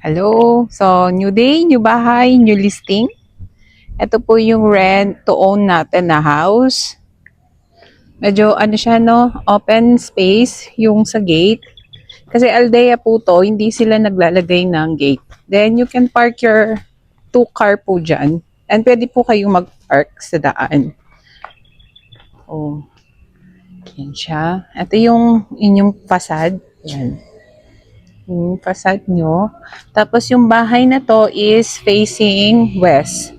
Hello. So, new day, new bahay, new listing. Ito po yung rent to own natin na house. Medyo ano siya no, open space yung sa gate. Kasi Aldea po to, hindi sila naglalagay ng gate. Then you can park your two car po dyan. And pwede po kayong mag-park sa daan. Oh, yan siya. Ito yung inyong facade. Yan. Yung facade nyo. Tapos yung bahay na to is facing west.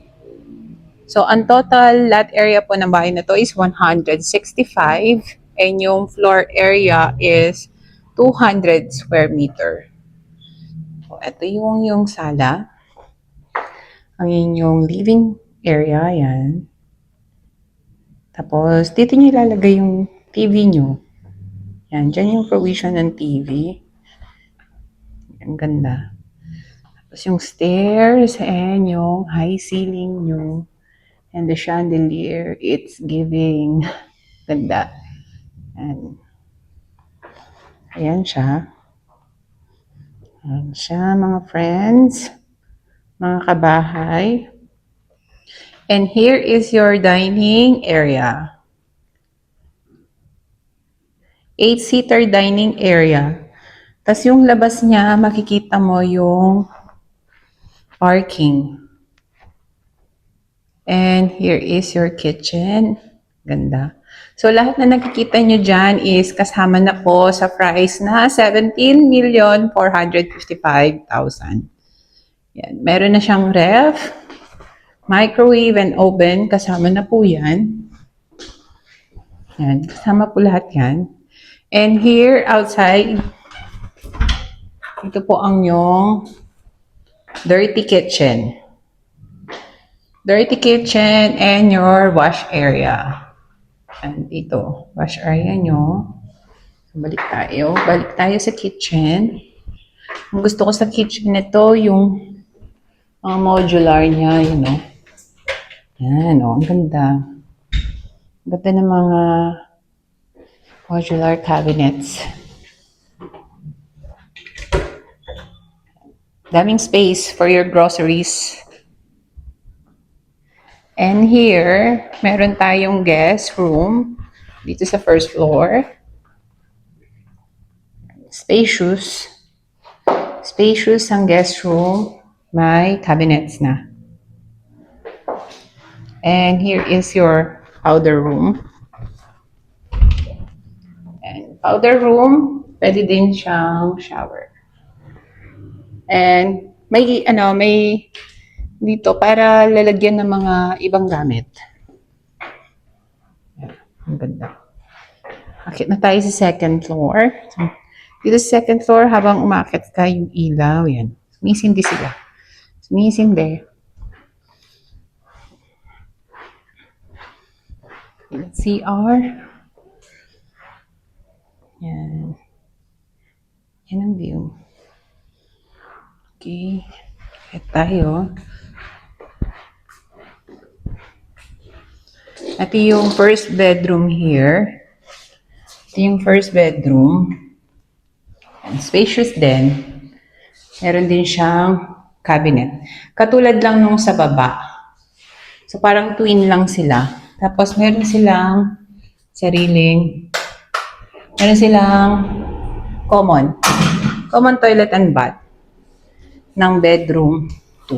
So, ang total lot area po ng bahay na to is 165 and yung floor area is 200 square meter. So, ito yung sala. Ang inyong living area, yan. Tapos, dito nyo ilalagay yung TV nyo. Yan, dyan yung provision ng TV. Ang ganda. Tapos yung stairs and yung high ceiling nyo. And the chandelier, it's giving ganda. And, ayan siya. Ayan siya, mga friends, mga kabahay. And here is your dining area. 8-seater dining area. Tapos yung labas niya, makikita mo yung parking. And here is your kitchen. Ganda. So, lahat na nakikita nyo dyan is kasama na po sa price na 17,455,000. Yan. Meron na siyang ref, microwave and oven. Kasama na po yan. Yan. Kasama po lahat yan. And here, outside, ito po ang yung dirty kitchen. Dirty kitchen and your wash area. And dito, wash area nyo. Balik tayo. Balik tayo sa kitchen. Ang gusto ko sa kitchen nito, yung modular niya, you know. Yan, oh, ang ganda. Ganda ng mga modular cabinets. Daming space for your groceries. And here, meron tayong guest room dito sa first floor. Spacious. Spacious ang guest room. May cabinets na. And here is your powder room. And powder room, pwede din siyang shower. And may dito para lalagyan ng mga ibang gamit. Ang ganda. Akit na tayo sa second floor. So, dito sa second floor, habang umakit ka yung ilaw, yan. Sumisindi sila. Sumisindi. CR. Yan. Yan ang view. Okay. Akit tayo. Ito yung first bedroom here. Ito yung first bedroom. And spacious din. Meron din siyang cabinet. Katulad lang nung sa baba. So parang twin lang sila. Tapos meron silang common toilet and bath ng bedroom 2.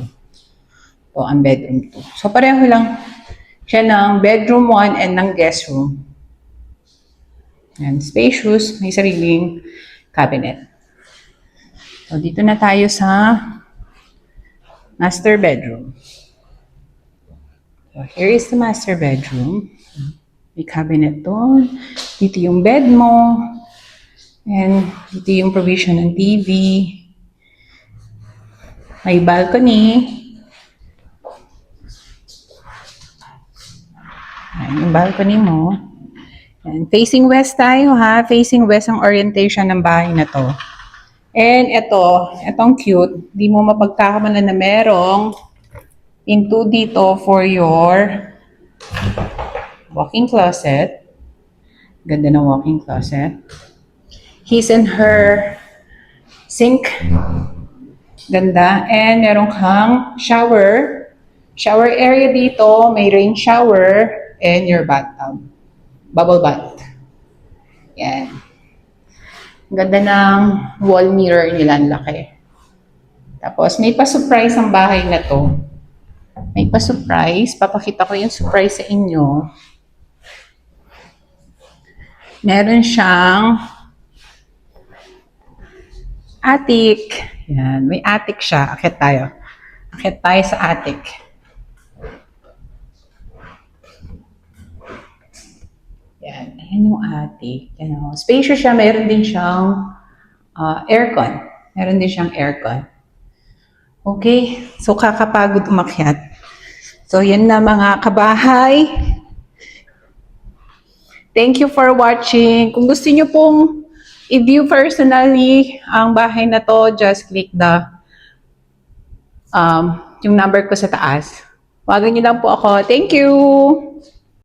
Ito ang bedroom 2. So pareho lang siya ng bedroom 1 and ng guest room. And spacious, may sariling cabinet. So dito na tayo sa master bedroom. So here is the master bedroom. May cabinet doon. Dito yung bed mo. And dito yung provision ng TV. May balcony. Ayan yung balcony mo. And facing west tayo ha. Facing west ang orientation ng bahay na to. And etong cute. Di mo mapagkakamalan na merong pinto dito for your walk-in closet. Ganda ng walk-in closet. His and her sink. Ganda. And meron kang shower. Shower area dito, may rain shower and your bathtub. Bubble bath. Yan. Ganda ng wall mirror nila, ang laki. Tapos may pa-surprise ang bahay na to. May pa-surprise. Papakita ko yung surprise sa inyo. Meron siyang attic. Yan, may attic siya. Akit tayo. Akit tayo sa attic. Yan, ayan yung attic. Yan, spacious siya. Meron din siyang aircon. Meron din siyang aircon. Okay, so kakapagod umakyat. So yan na mga kabahay. Thank you for watching. Kung gusto niyo pong i-view personally ang bahay na to, just click the yung number ko sa taas. Tawagan niyo lang po ako. Thank you!